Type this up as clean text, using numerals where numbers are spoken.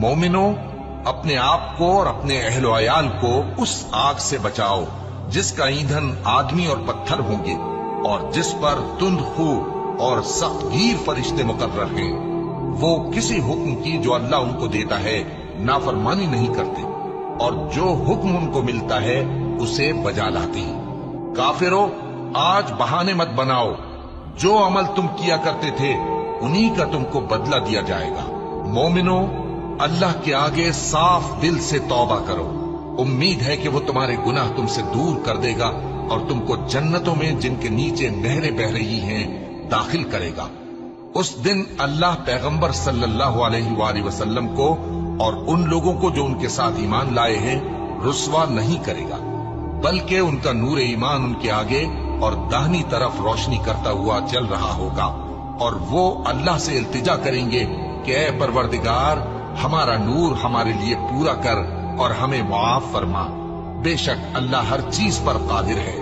مومنو، اپنے آپ کو اور اپنے اہل و عیال کو اس آگ سے بچاؤ جس کا ایندھن آدمی اور پتھر ہوں گے، اور جس پر تند خو اور سخت گیر فرشتے مقرر ہیں۔ وہ کسی حکم کی جو اللہ ان کو دیتا ہے نافرمانی نہیں کرتے، اور جو حکم ان کو ملتا ہے اسے بجا لاتے ہیں۔ کافرو، آج بہانے مت بناؤ، جو عمل تم کیا کرتے تھے انہی کا تم کو بدلہ دیا جائے گا۔ مومنو، اللہ کے آگے صاف دل سے توبہ کرو، امید ہے کہ وہ تمہارے گناہ تم سے دور کر دے گا اور تم کو جنتوں میں جن کے نیچے نہریں بہ رہی ہیں داخل کرے گا۔ اس دن اللہ پیغمبر صلی اللہ علیہ وآلہ وسلم کو اور ان لوگوں کو جو ان کے ساتھ ایمان لائے ہیں رسوا نہیں کرے گا، بلکہ ان کا نور ایمان ان کے آگے اور داہنی طرف روشنی کرتا ہوا چل رہا ہوگا، اور وہ اللہ سے التجا کریں گے کہ اے پروردگار، ہمارا نور ہمارے لیے پورا کر اور ہمیں معاف فرما، بے شک اللہ ہر چیز پر قادر ہے۔